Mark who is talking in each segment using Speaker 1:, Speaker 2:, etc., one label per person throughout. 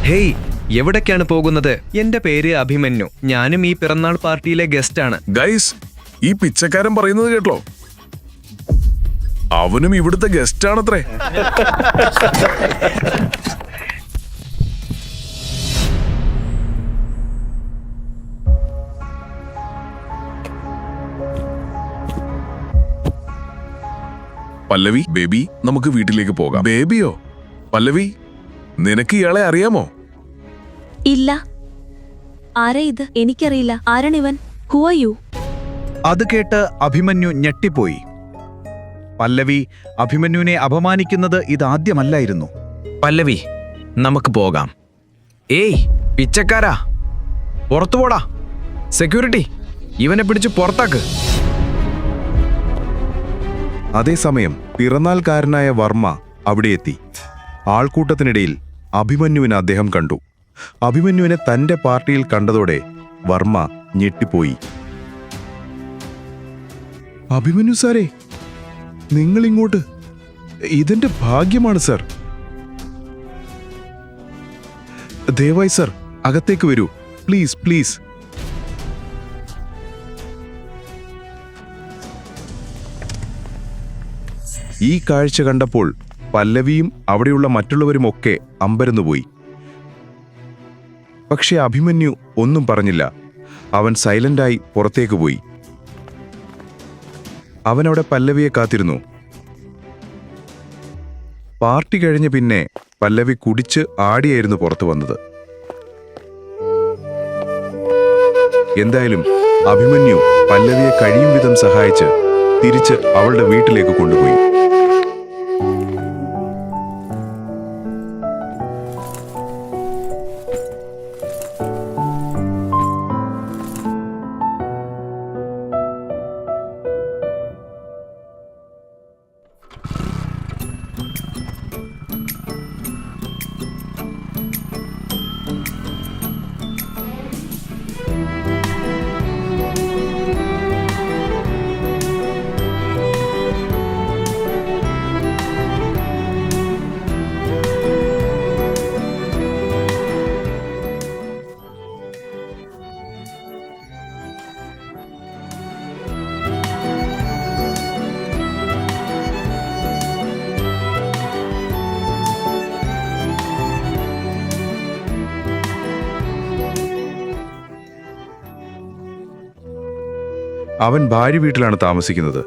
Speaker 1: Hey, എവിടേക്കാണ് പോകുന്നത്? എന്റെ പേര് അഭിമന്യു. ഞാനും ഈ പിറന്നാൾ പാർട്ടിയിലെ ഗസ്റ്റാണ്.
Speaker 2: ഗൈസ്, ഈ പിച്ചക്കാരൻ പറയുന്നത് കേട്ടോ? അവനും ഇവിടുത്തെ ഗസ്റ്റ് ആണത്രേ. പല്ലവി, ബേബി, നമുക്ക് വീട്ടിലേക്ക് പോകാം. ബേബിയോ? പല്ലവി, നിനക്ക് ഇയാളെ അറിയാമോ?
Speaker 3: ഇല്ല. ആരാ ഇത്? എനിക്കറിയില്ല. ആരാണിവൻ? Who are you?
Speaker 4: അത് കേട്ട് അഭിമന്യു ഞെട്ടിപ്പോയി. പല്ലവി അഭിമന്യുവിനെ അപമാനിക്കുന്നത് ഇതാദ്യമല്ലായിരുന്നു.
Speaker 1: പല്ലവി, നമുക്ക് പോകാം. ഏയ് പിച്ചക്കാരാ, പുറത്തു പോടാ. സെക്യൂരിറ്റി, ഇവനെ പിടിച്ച് പുറത്താക്ക്.
Speaker 5: അതേസമയം പിറന്നാൾക്കാരനായ വർമ്മ അവിടെ എത്തി. ആൾക്കൂട്ടത്തിനിടയിൽ അഭിമന്യുവിനെ അദ്ദേഹം കണ്ടു. അഭിമന്യുവിനെ തന്റെ പാർട്ടിയിൽ കണ്ടതോടെ വർമ്മ ഞെട്ടിപ്പോയി. അഭിമന്യു സാറേ, നിങ്ങളിങ്ങോട്ട്. ഇതെന്റെ ഭാഗ്യമാണ് സർ. ദയവായി സർ, അകത്തേക്ക് വരൂ. Please please. ഈ കാഴ്ച കണ്ടപ്പോൾ പല്ലവിയും അവിടെയുള്ള മറ്റുള്ളവരുമൊക്കെ അമ്പരന്നുപോയി. പക്ഷെ അഭിമന്യു ഒന്നും പറഞ്ഞില്ല. അവൻ സൈലന്റായി പുറത്തേക്ക് പോയി. അവനവിടെ പല്ലവിയെ കാത്തിരുന്നു. പാർട്ടി കഴിഞ്ഞ് പിന്നെ പല്ലവി കുടിച്ച് ആടിയായിരുന്നു പുറത്തു വന്നത്. എന്തായാലും അഭിമന്യു പല്ലവിയെ കഴിയും വിധം സഹായിച്ച് തിരിച്ച് അവളുടെ വീട്ടിലേക്ക് കൊണ്ടുപോയി. അവൻ ഭാര്യ വീട്ടിലാണ് താമസിക്കുന്നത്.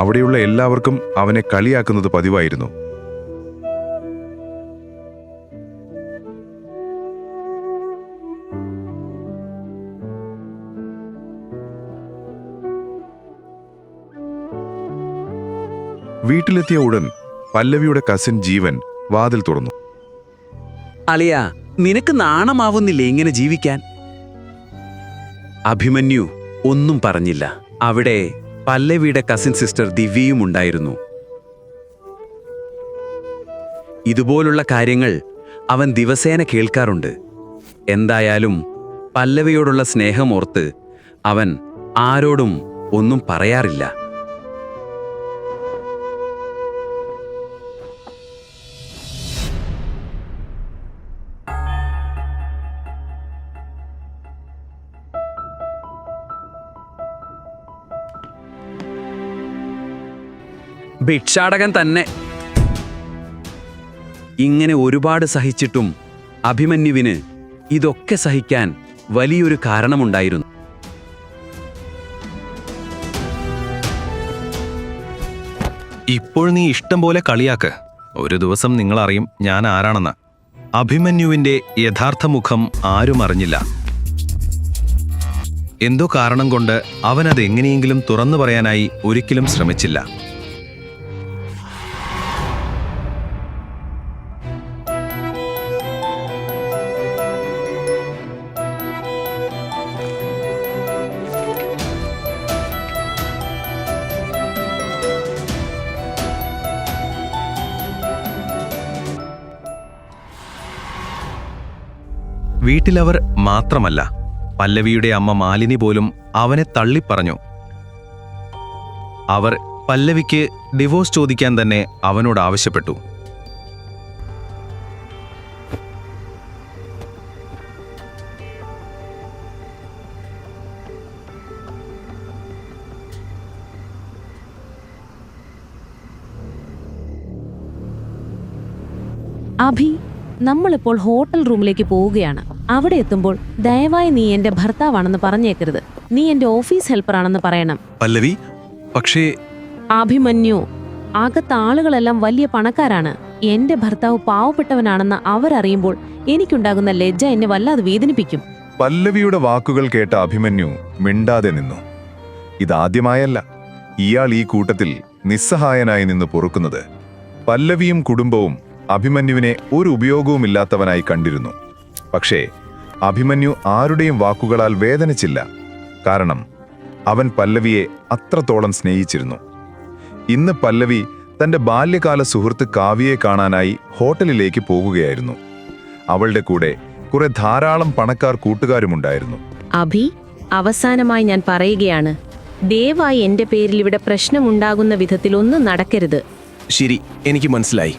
Speaker 5: അവിടെയുള്ള എല്ലാവർക്കും അവനെ കളിയാക്കുന്നത് പതിവായിരുന്നു. വീട്ടിലെത്തിയ ഉടൻ പല്ലവിയുടെ കസിൻ ജീവൻ വാതിൽ തുറന്നു.
Speaker 6: അളിയ, നിനക്ക് നാണമാവുന്നില്ലേ ഇങ്ങനെ ജീവിക്കാൻ? അഭിമന്യു ഒന്നും പറഞ്ഞില്ല. അവിടെ പല്ലവിയുടെ കസിൻ സിസ്റ്റർ ദിവ്യയും ഉണ്ടായിരുന്നു. ഇതുപോലുള്ള കാര്യങ്ങൾ അവൻ ദിവസേന കേൾക്കാറുണ്ട്. എന്തായാലും പല്ലവിയോടുള്ള സ്നേഹമോർത്ത് അവൻ ആരോടും ഒന്നും പറയാറില്ല. ഭിക്ഷാടകൻ തന്നെ. ഇങ്ങനെ ഒരുപാട് സഹിച്ചിട്ടും അഭിമന്യുവിന് ഇതൊക്കെ സഹിക്കാൻ വലിയൊരു കാരണമുണ്ടായിരുന്നു.
Speaker 7: ഇപ്പോൾ നീ ഇഷ്ടം പോലെ കളിയാക്ക്. ഒരു ദിവസം നിങ്ങളറിയും ഞാൻ ആരാണെന്ന്. അഭിമന്യുവിന്റെ യഥാർത്ഥ മുഖം ആരും അറിഞ്ഞില്ല. എന്തോ കാരണം കൊണ്ട് അവനത് എങ്ങനെയെങ്കിലും തുറന്നു പറയാനായി ഒരിക്കലും ശ്രമിച്ചില്ല. വീട്ടിലവർ മാത്രമല്ല, പല്ലവിയുടെ അമ്മ മാലിനി പോലും അവനെ തള്ളിപ്പറഞ്ഞു. അവർ പല്ലവിക്ക് ഡിവോഴ്സ് ചോദിക്കാൻ തന്നെ അവനോട് ആവശ്യപ്പെട്ടു.
Speaker 8: അഭി, നമ്മളിപ്പോൾ ഹോട്ടൽ റൂമിലേക്ക് പോവുകയാണ്. അവിടെ എത്തുമ്പോൾ ദയവായി നീ എന്റെ ഭർത്താവാണെന്ന് പറഞ്ഞേക്കരുത്. നീ എന്റെ ഓഫീസ് ഹെൽപ്പറാണെന്ന് പറയണം.
Speaker 7: പല്ലവി, പക്ഷേ
Speaker 8: അഭിമന്യു, അകത്ത് ആളുകളെല്ലാം വലിയ പണക്കാരാണ്. എന്റെ ഭർത്താവ് പാവപ്പെട്ടവനാണെന്ന് അവരറിയുമ്പോൾ എനിക്കുണ്ടാകുന്ന ലജ്ജ എന്നെ വല്ലാതെ വേദനിപ്പിക്കും.
Speaker 5: പല്ലവിയുടെ വാക്കുകൾ കേട്ട അഭിമന്യു മിണ്ടാതെ നിന്നു. ഇതാദ്യമായല്ല ഇയാൾ ഈ കൂട്ടത്തിൽ നിസ്സഹായനായി നിന്ന് പൊറുക്കുന്നത്. പല്ലവിയും കുടുംബവും അഭിമന്യുവിനെ ഒരു ഉപയോഗവുമില്ലാത്തവനായി കണ്ടിരുന്നു. പക്ഷേ അഭിമന്യു ആരുടെയും വാക്കുകളാൽ വേദനിച്ചില്ല. കാരണം അവൻ പല്ലവിയെ അത്രത്തോളം സ്നേഹിച്ചിരുന്നു. ഇന്ന് പല്ലവി തന്റെ ബാല്യകാല സുഹൃത്ത് കാവ്യയെ കാണാനായി ഹോട്ടലിലേക്ക് പോകുകയായിരുന്നു. അവളുടെ കൂടെ കുറെ ധാരാളം പണക്കാർ കൂട്ടുകാരുമുണ്ടായിരുന്നു.
Speaker 9: അഭി, അവസാനമായി ഞാൻ പറയുകയാണ്, ദയവായി എന്റെ പേരിൽ ഇവിടെ പ്രശ്നമുണ്ടാകുന്ന വിധത്തിൽ ഒന്നും നടക്കരുത്.
Speaker 7: ശരി, എനിക്ക് മനസ്സിലായി.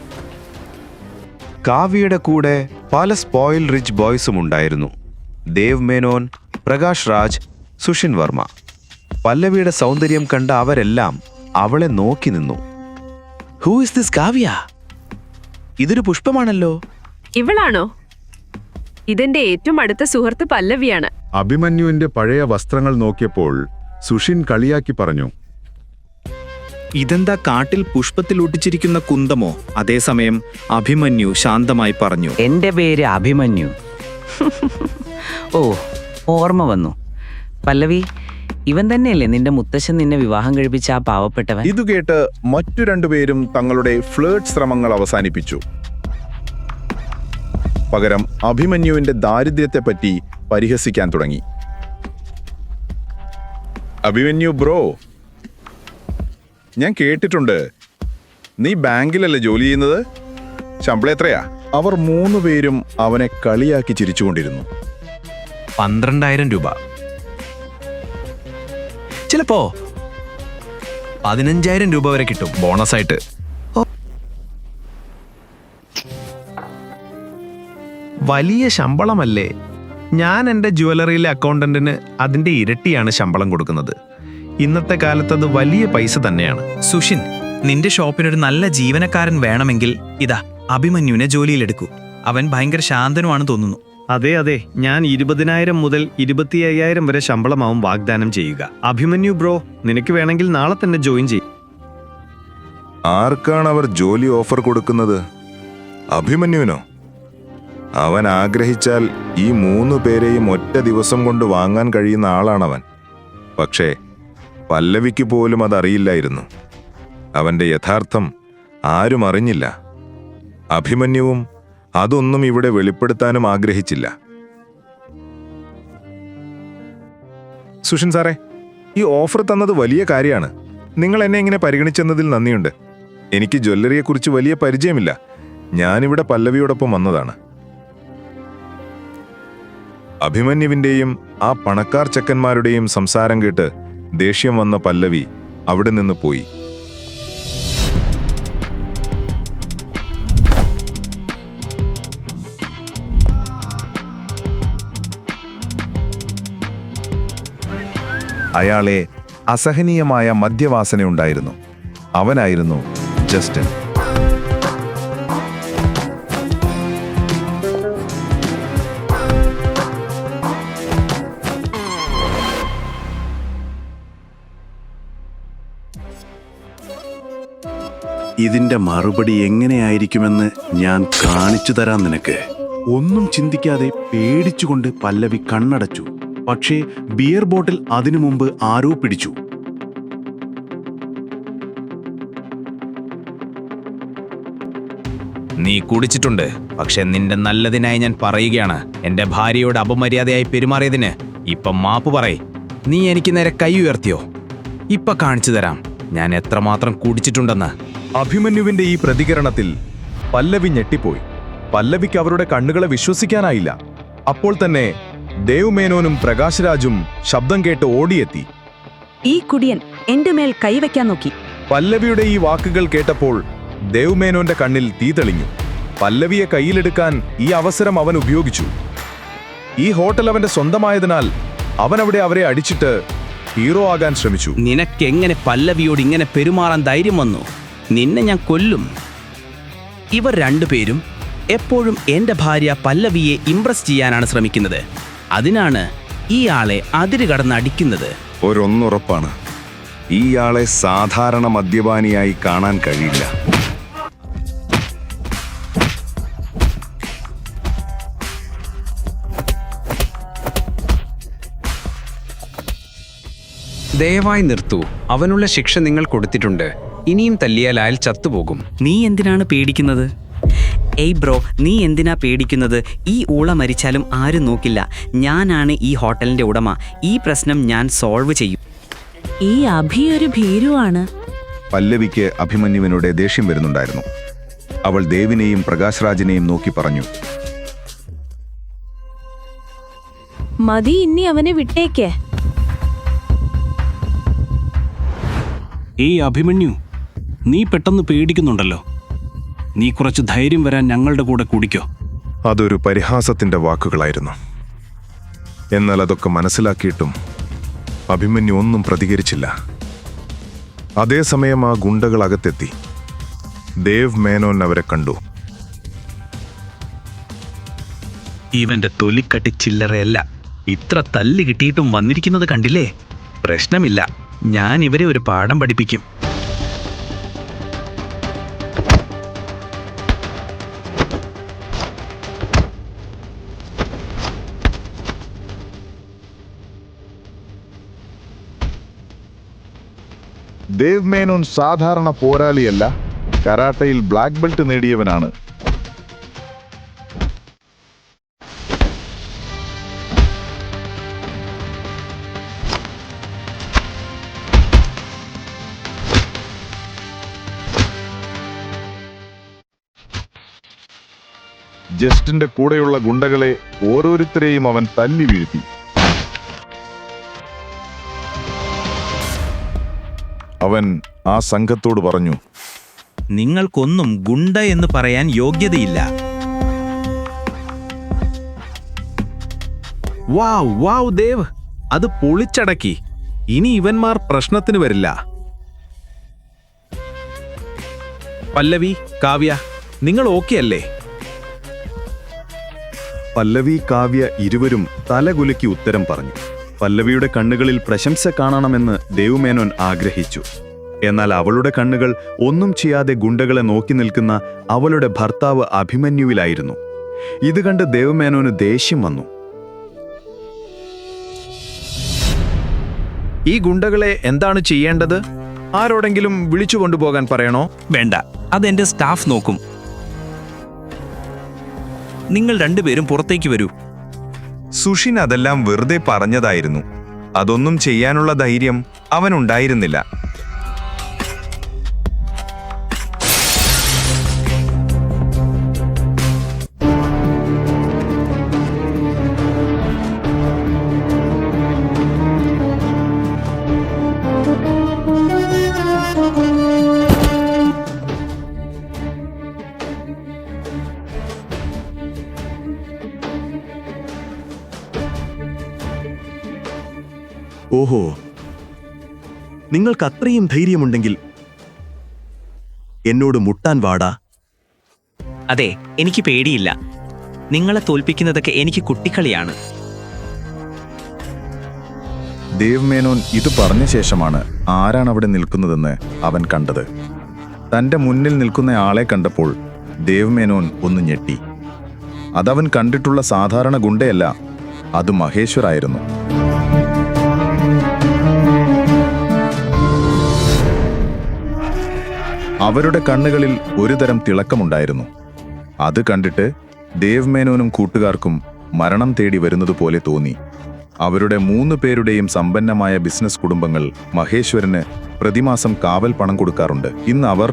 Speaker 5: കാവ്യയുടെ കൂടെ പല സ്പോയിൽ റിച്ച് ബോയ്സും ഉണ്ടായിരുന്നു. ദേവ് മേനോൻ, പ്രകാശ് രാജ്, സുഷിൻ വർമ്മ. പല്ലവിയുടെ സൗന്ദര്യം കണ്ട അവരെല്ലാം അവളെ നോക്കി നിന്നു.
Speaker 6: Who is this Kavya? ഇതൊരു പുഷ്പമാണല്ലോ.
Speaker 10: ഇവളാണോ? ഇതെന്റെ ഏറ്റവും അടുത്ത സുഹൃത്ത് പല്ലവിയാണ്.
Speaker 5: അഭിമന്യുവിന്റെ പഴയ വസ്ത്രങ്ങൾ നോക്കിയപ്പോൾ സുഷിൻ കളിയാക്കി പറഞ്ഞു,
Speaker 4: ഇതെന്താ കാട്ടിൽ പുഷ്പത്തിൽ ഒട്ടിച്ചിരിക്കുന്ന കുന്തമോ? അതേസമയം അഭിമന്യു ശാന്തമായി പറഞ്ഞു,
Speaker 11: എന്റെ പേര് അഭിമന്യു. ഓ, ഓർമ്മ വന്നു. പല്ലവി, ഇവൻ തന്നെയല്ലേ നിന്റെ മുത്തശ്ശൻ നിന്നെ വിവാഹം കഴിപ്പിച്ച ആ പാവപ്പെട്ടവൻ?
Speaker 5: ഇതുകേട്ട് മറ്റു രണ്ടുപേരും തങ്ങളുടെ ഫ്ലേർട്ട് ശ്രമങ്ങൾ അവസാനിപ്പിച്ചു. പകരം അഭിമന്യുവിന്റെ ദാരിദ്ര്യത്തെപ്പറ്റി പരിഹസിക്കാൻ തുടങ്ങി. അഭിമന്യു ബ്രോ, ഞാൻ കേട്ടിട്ടുണ്ട് നീ ബാങ്കിലല്ലേ ജോലി ചെയ്യുന്നത്? ശമ്പളം എത്രയാ? അവർ 3 പേരും അവനെ കളിയാക്കി ചിരിച്ചുകൊണ്ടിരുന്നു.
Speaker 1: 12,000 രൂപ. ചിലപ്പോ 15,000 രൂപ വരെ കിട്ടും ബോണസായിട്ട്. വലിയ ശമ്പളമല്ലേ? ഞാൻ എൻ്റെ ജ്വല്ലറിയിലെ അക്കൗണ്ടന്റിന് അതിൻ്റെ ഇരട്ടിയാണ് ശമ്പളം കൊടുക്കുന്നത്. ഇന്നത്തെ കാലത്ത് അത് വലിയ പൈസ തന്നെയാണ്.
Speaker 12: സുഷിൻ, നിന്റെ ഷോപ്പിനൊരു നല്ല ജീവനക്കാരൻ വേണമെങ്കിൽ ഇതാ അഭിമന്യുവിനെ ജോലിയിലെടുക്കൂ. അവൻ ഭയങ്കര ശാന്തനുമാണ് തോന്നുന്നു.
Speaker 1: അതെ അതെ, ഞാൻ 20,000 മുതൽ 25,000 വരെ ശമ്പളമാവും വാഗ്ദാനം ചെയ്യുക. അഭിമന്യു ബ്രോ, നിനക്ക് വേണമെങ്കിൽ നാളെ തന്നെ ജോയിൻ ചെയ്യും.
Speaker 5: ആർക്കാണ് അവർ ജോലി ഓഫർ കൊടുക്കുന്നത്? അഭിമന്യുവിനോ? അവൻ ആഗ്രഹിച്ചാൽ ഈ 3 പേരെയും ഒറ്റ ദിവസം കൊണ്ട് വാങ്ങാൻ കഴിയുന്ന ആളാണവൻ. പക്ഷേ പല്ലവിക്ക് പോലും അതറിയില്ലായിരുന്നു. അവന്റെ യഥാർത്ഥം ആരും അറിഞ്ഞില്ല. അഭിമന്യുവും അതൊന്നും ഇവിടെ വെളിപ്പെടുത്താനും ആഗ്രഹിച്ചില്ല. സുഷിൻ സാറേ, ഈ ഓഫർ തന്നത് വലിയ കാര്യമാണ്. നിങ്ങൾ എന്നെ ഇങ്ങനെ പരിഗണിച്ചെന്നതിൽ നന്ദിയുണ്ട്. എനിക്ക് ജ്വല്ലറിയെക്കുറിച്ച് വലിയ പരിചയമില്ല. ഞാനിവിടെ പല്ലവിയോടൊപ്പം വന്നതാണ്. അഭിമന്യുവിന്റെയും ആ പണക്കാർ ചെക്കന്മാരുടെയും സംസാരം കേട്ട് ദേഷ്യം വന്ന പല്ലവി അവിടെ നിന്ന് പോയി. അയാളെ അസഹനീയമായ മദ്യവാസനയുണ്ടായിരുന്നു. അവനായിരുന്നു ജസ്റ്റിൻ.
Speaker 6: ഇതിന്റെ മറുപടി എങ്ങനെയായിരിക്കുമെന്ന് ഞാൻ കാണിച്ചു തരാം നിനക്ക്. ഒന്നും ചിന്തിക്കാതെ പേടിച്ചുകൊണ്ട് പല്ലവി കണ്ണടച്ചു. പക്ഷേ ബിയർ ബോട്ടിൽ അതിനു മുമ്പ് ആരോ പിടിച്ചു.
Speaker 12: നീ കുടിച്ചിട്ടുണ്ട്. പക്ഷെ നിന്റെ നല്ലതിനായി ഞാൻ പറയുകയാണ്, എന്റെ ഭാര്യയോട് അപമര്യാദയായി പെരുമാറിയതിന് ഇപ്പം മാപ്പ് പറയ്. നീ എനിക്ക് നേരെ കൈ ഉയർത്തിയോ? ഇപ്പൊ കാണിച്ചു തരാം ഞാൻ എത്രമാത്രം കുടിച്ചിട്ടുണ്ടെന്ന്.
Speaker 4: അഭിമന്യുവിന്റെ ഈ പ്രതികരണത്തിൽ പല്ലവി ഞെട്ടിപ്പോയി. പല്ലവിക്ക് അവരുടെ കണ്ണുകളെ വിശ്വസിക്കാനായില്ല. അപ്പോൾ തന്നെ ദേവ് മേനോനും പ്രകാശ് രാജും ശബ്ദം കേട്ട് ഓടിയെത്തി.
Speaker 3: ഈ കുടിയൻ എന്റെ മേൽ കൈവയ്ക്കാൻ നോക്കി.
Speaker 4: പല്ലവിയുടെ ഈ വാക്കുകൾ കേട്ടപ്പോൾ ദേവ് മേനോന്റെ കണ്ണിൽ തീ തെളിഞ്ഞു. പല്ലവിയെ കയ്യിലെടുക്കാൻ ഈ അവസരം അവൻ ഉപയോഗിച്ചു. ഈ ഹോട്ടൽ അവന്റെ സ്വന്തമായതിനാൽ അവൻ അവിടെ അവരെ അടിച്ചിട്ട് ഹീറോ ആകാൻ ശ്രമിച്ചു.
Speaker 11: നിനക്കെങ്ങനെ പല്ലവിയോട് ഇങ്ങനെ പെരുമാറാൻ ധൈര്യം വന്നു? നിന്നെ ഞാൻ കൊല്ലും. ഇവർ 2 പേരും
Speaker 12: എപ്പോഴും എൻ്റെ ഭാര്യ പല്ലവിയെ ഇംപ്രസ് ചെയ്യാനാണ് ശ്രമിക്കുന്നത്. അതിനാണ് ഈ ആളെ അതിര് കടന്ന് അടിക്കുന്നത്.
Speaker 4: ഒരൊന്നുറപ്പാണ്, ഇയാളെ സാധാരണ മദ്യപാനിയായി കാണാൻ കഴിയില്ല.
Speaker 13: ദയവായി നിർത്തൂ. അവനുള്ള ശിക്ഷ നിങ്ങൾ കൊടുത്തിട്ടുണ്ട്. ഇനിയും തല്ലിയാൽ അയാൾ ചത്തുപോകും.
Speaker 11: നീ എന്തിനാണ് പേടിക്കുന്നത്? ഏയ് ബ്രോ, നീ എന്തിനാ പേടിക്കുന്നത്? ഈ ഊള മരിച്ചാലും ആരും നോക്കില്ല. ഞാനാണ് ഈ ഹോട്ടലിന്റെ ഉടമ. ഈ പ്രശ്നം ഞാൻ സോൾവ് ചെയ്യും.
Speaker 8: ഈ അഭി ഒരു ഭീരുവാണ്.
Speaker 4: പല്ലവിക്ക് അഭിമന്യുവിനോട് ദേഷ്യം വരുന്നുണ്ടായിരുന്നു. അവൾ ദേവിനെയും പ്രകാശ് രാജിനെയും നോക്കി പറഞ്ഞു,
Speaker 8: മതി, ഇനി അവനെ വിട്ടേക്ക്.
Speaker 14: ഏയ് അഭിമന്യു, നീ പെട്ടെന്ന് പേടിക്കുന്നുണ്ടല്ലോ. നീ കുറച്ച് ധൈര്യം വരാൻ ഞങ്ങളുടെ കൂടെ കൂടിക്കോ.
Speaker 4: അതൊരു പരിഹാസത്തിന്റെ വാക്കുകളായിരുന്നു. എന്നാൽ അതൊക്കെ മനസ്സിലാക്കിയിട്ടും അഭിമന്യു ഒന്നും പ്രതികരിച്ചില്ല. അതേസമയം ആ ഗുണ്ടകൾ അകത്തെത്തി. ദേവ് മേനോൻ അവരെ കണ്ടു.
Speaker 7: ഇവന്റെ തൊലിക്കട്ടി ചില്ലറയല്ല. ഇത്ര തല്ല് കിട്ടിയിട്ടും വന്നിരിക്കുന്നത് കണ്ടില്ലേ? പ്രശ്നമില്ല, ഞാൻ ഇവരെ ഒരു പാഠം പഠിപ്പിക്കും.
Speaker 4: ദേവ് മേനോൻ സാധാരണ പോരാളിയല്ല, കരാട്ടയിൽ ബ്ലാക്ക് ബെൽറ്റ് നേടിയവനാണ്. ജസ്റ്റിന്റെ കൂടെയുള്ള ഗുണ്ടകളെ ഓരോരുത്തരെയും അവൻ തല്ലി വീഴ്ത്തി. അവൻ ആ സംഘത്തോട് പറഞ്ഞു,
Speaker 12: നിങ്ങൾക്കൊന്നും ഗുണ്ട എന്ന് പറയാൻ യോഗ്യതയില്ല.
Speaker 1: വാവ് വാവ് ദേവ്, അത് പൊളിച്ചടക്കി. ഇനി ഇവന്മാർ പ്രശ്നത്തിന് വരില്ല. പല്ലവി, കാവ്യ, നിങ്ങൾ ഓക്കെ അല്ലേ?
Speaker 4: പല്ലവി, കാവ്യ ഇരുവരും തലകുലുക്കി ഉത്തരം പറഞ്ഞു. പല്ലവിയുടെ കണ്ണുകളിൽ പ്രശംസ കാണണമെന്ന് ദേവുമേനോൻ ആഗ്രഹിച്ചു. എന്നാൽ അവളുടെ കണ്ണുകൾ ഒന്നും ചെയ്യാതെ ഗുണ്ടകളെ നോക്കി നിൽക്കുന്ന അവളുടെ ഭർത്താവ് അഭിമന്യുവിലായിരുന്നു. ഇത് കണ്ട് ദേവുമേനോന് ദേഷ്യം വന്നു.
Speaker 1: ഈ ഗുണ്ടകളെ എന്താണ് ചെയ്യേണ്ടത്? ആരോടെങ്കിലും വിളിച്ചു കൊണ്ടുപോകാൻ പറയണോ?
Speaker 12: വേണ്ട, അതെന്റെ സ്റ്റാഫ് നോക്കും. നിങ്ങൾ രണ്ടുപേരും പുറത്തേക്ക് വരൂ.
Speaker 4: സുഷിൻ അതെല്ലാം വെറുതെ പറഞ്ഞതായിരുന്നു. അതൊന്നും ചെയ്യാനുള്ള ധൈര്യം അവനുണ്ടായിരുന്നില്ല.
Speaker 6: ഓഹോ, നിങ്ങൾക്ക് അത്രയും ധൈര്യമുണ്ടെങ്കിൽ എന്നോട് മുട്ടാൻ വാടാ.
Speaker 11: അതെ, എനിക്ക് പേടിയില്ല. നിങ്ങളെ തോൽപ്പിക്കുന്നതൊക്കെ എനിക്ക് കുട്ടിക്കളിയാണ്.
Speaker 4: ദേവ് മേനോൻ ഇത് പറഞ്ഞ ശേഷമാണ് ആരാണ് അവിടെ നിൽക്കുന്നതെന്ന് അവൻ കണ്ടത്. തന്റെ മുന്നിൽ നിൽക്കുന്ന ആളെ കണ്ടപ്പോൾ ദേവ് മേനോൻ ഒന്ന് ഞെട്ടി. അതവൻ കണ്ടിട്ടുള്ള സാധാരണ ഗുണ്ടയല്ല, അത് മഹേശ്വരായിരുന്നു. അവരുടെ കണ്ണുകളിൽ ഒരുതരം തിളക്കമുണ്ടായിരുന്നു. അത് കണ്ടിട്ട് ദേവ് മേനോനും കൂട്ടുകാർക്കും മരണം തേടി വരുന്നതുപോലെ തോന്നി. അവരുടെ 3 പേരുടെയും സമ്പന്നമായ ബിസിനസ് കുടുംബങ്ങൾ മഹേശ്വരന് പ്രതിമാസം കാവൽ പണം കൊടുക്കാറുണ്ട്. ഇന്ന് അവർ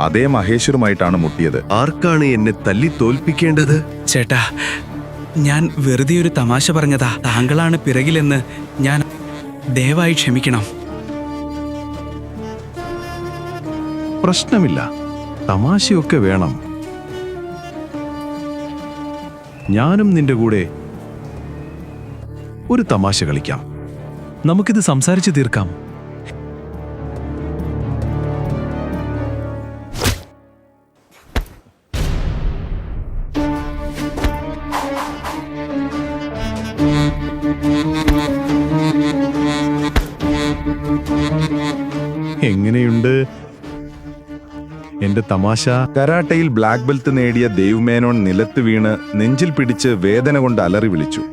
Speaker 4: അതേ മഹേശ്വരുമായിട്ടാണ് മുട്ടിയത്.
Speaker 6: ആർക്കാണ് എന്നെ തല്ലി തോൽപ്പിക്കേണ്ടത്?
Speaker 12: ചേട്ടാ, ഞാൻ വെറുതെ ഒരു തമാശ പറഞ്ഞതാ. താങ്കളാണ് പിറകിലെന്ന് ഞാൻ ദയവായി ക്ഷമിക്കണം.
Speaker 14: പ്രശ്നമില്ല, തമാശയൊക്കെ വേണം. ഞാനും നിന്റെ കൂടെ ഒരു തമാശ കളിക്കാം. നമുക്കിത് സംസാരിച്ച് തീർക്കാം.
Speaker 4: എങ്ങനെയുണ്ട് എന്റെ തമാശ? കരാട്ടയിൽ ബ്ലാക്ക് ബെൽറ്റ് നേടിയ ദേവ് മേനോൻ നിലത്ത് വീണ് നെഞ്ചിൽ പിടിച്ച് വേദന കൊണ്ട് അലറി വിളിച്ചു.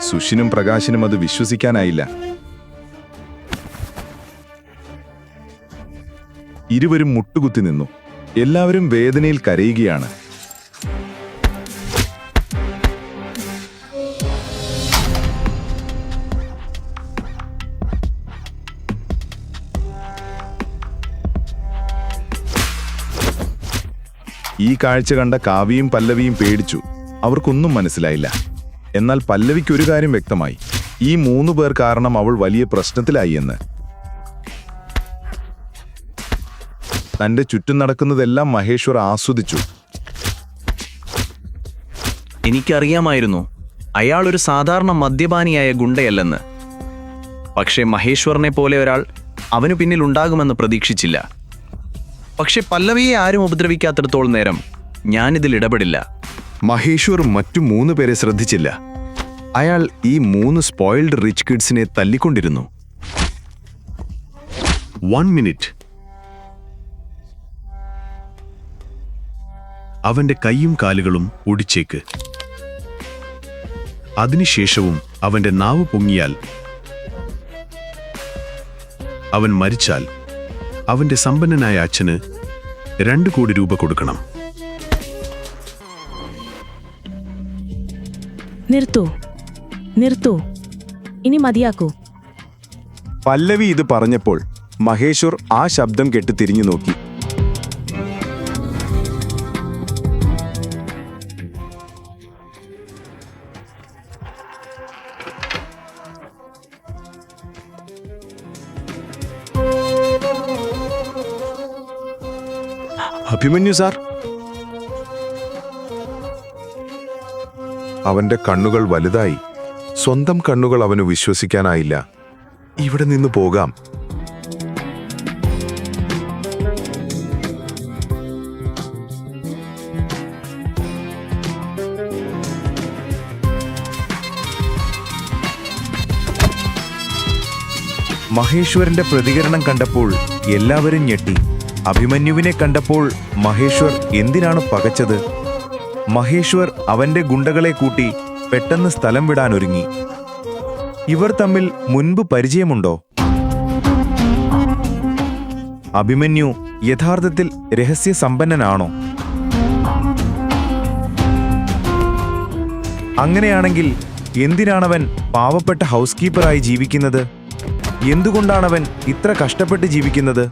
Speaker 4: സുഷിനും പ്രകാശിനും അത് വിശ്വസിക്കാനായില്ല. ഇരുവരും മുട്ടുകുത്തി നിന്നു. എല്ലാവരും വേദനയിൽ കരയുകയാണ്. ഈ കാഴ്ച കണ്ട കാവ്യയും പല്ലവിയും പേടിച്ചു. അവർക്കൊന്നും മനസ്സിലായില്ല. എന്നാൽ പല്ലവിക്ക് ഒരു കാര്യം വ്യക്തമായി. ഈ 3 പേർ കാരണം അവൾ വലിയ പ്രശ്നത്തിലായി എന്ന്. തന്റെ ചുറ്റും നടക്കുന്നതെല്ലാം മഹേശ്വർ ആസ്വദിച്ചു.
Speaker 7: എനിക്കറിയാമായിരുന്നു അയാൾ ഒരു സാധാരണ മദ്യപാനിയായ ഗുണ്ടയല്ലെന്ന്. പക്ഷേ മഹേശ്വറിനെ പോലെ ഒരാൾ അവനു പിന്നിൽ ഉണ്ടാകുമെന്ന് പ്രതീക്ഷിച്ചില്ല. പക്ഷെ പല്ലവിയെ ആരും ഉപദ്രവിക്കാത്തിടത്തോളം നേരം ഞാനിതിൽ ഇടപെടില്ല.
Speaker 5: മഹേശ്വർ മറ്റു 3 പേരെ ശ്രദ്ധിച്ചില്ല. അയാൾ ഈ 3 സ്പോയിൽഡ് റിച്ച് കിഡ്സിനെ തല്ലിക്കൊണ്ടിരുന്നു.
Speaker 6: 1 മിനിറ്റ്. അവന്റെ കൈയും കാലുകളും ഒടിച്ചേക്ക്. അതിനുശേഷവും അവന്റെ നാവ് പൊങ്ങിയാൽ, അവൻ മരിച്ചാൽ അവന്റെ സമ്പന്നനായ അച്ഛന് 2 കോടി രൂപ കൊടുക്കണം.
Speaker 8: നിർത്തൂ, ഇനി മതിയാക്കൂ.
Speaker 4: പല്ലവി ഇത് പറഞ്ഞപ്പോൾ മഹേശ്വർ ആ ശബ്ദം കേട്ട് തിരിഞ്ഞു നോക്കി. അഭിമന്യു സാർ.
Speaker 15: അവന്റെ കണ്ണുകൾ വലുതായി. സ്വന്തം കണ്ണുകൾ അവന് വിശ്വസിക്കാനായില്ല. ഇവിടെ നിന്ന് പോകാം.
Speaker 4: മഹേശ്വരന്റെ പ്രതികരണം കണ്ടപ്പോൾ എല്ലാവരും ഞെട്ടി. അഭിമന്യുവിനെ കണ്ടപ്പോൾ മഹേശ്വർ എന്തിനാണ് പകച്ചത്? മഹേശ്വർ അവന്റെ ഗുണ്ടകളെ കൂട്ടി പെട്ടെന്ന് സ്ഥലം വിടാനൊരുങ്ങി. ഇവർ തമ്മിൽ മുൻപ് പരിചയമുണ്ടോ? അഭിമന്യു യഥാർത്ഥത്തിൽ രഹസ്യസമ്പന്നനാണോ? അങ്ങനെയാണെങ്കിൽ എന്തിനാണവൻ പാവപ്പെട്ട ഹൗസ് കീപ്പറായി ജീവിക്കുന്നത്? എന്തുകൊണ്ടാണവൻ ഇത്ര കഷ്ടപ്പെട്ട് ജീവിക്കുന്നത്?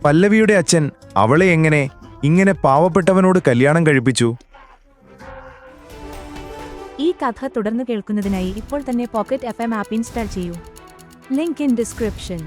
Speaker 4: പല്ലവിയുടെ അച്ഛൻ അവളെ എങ്ങനെ ഇങ്ങനെ പാവപ്പെട്ടവനോട് കല്യാണം കഴിപ്പിച്ചു?
Speaker 3: ഈ കഥ തുടർന്ന് കേൾക്കുന്നതിനായി ഇപ്പോൾ തന്നെ പോക്കറ്റ് FM ആപ്പ് ഇൻസ്റ്റാൾ ചെയ്യൂ. Link in description.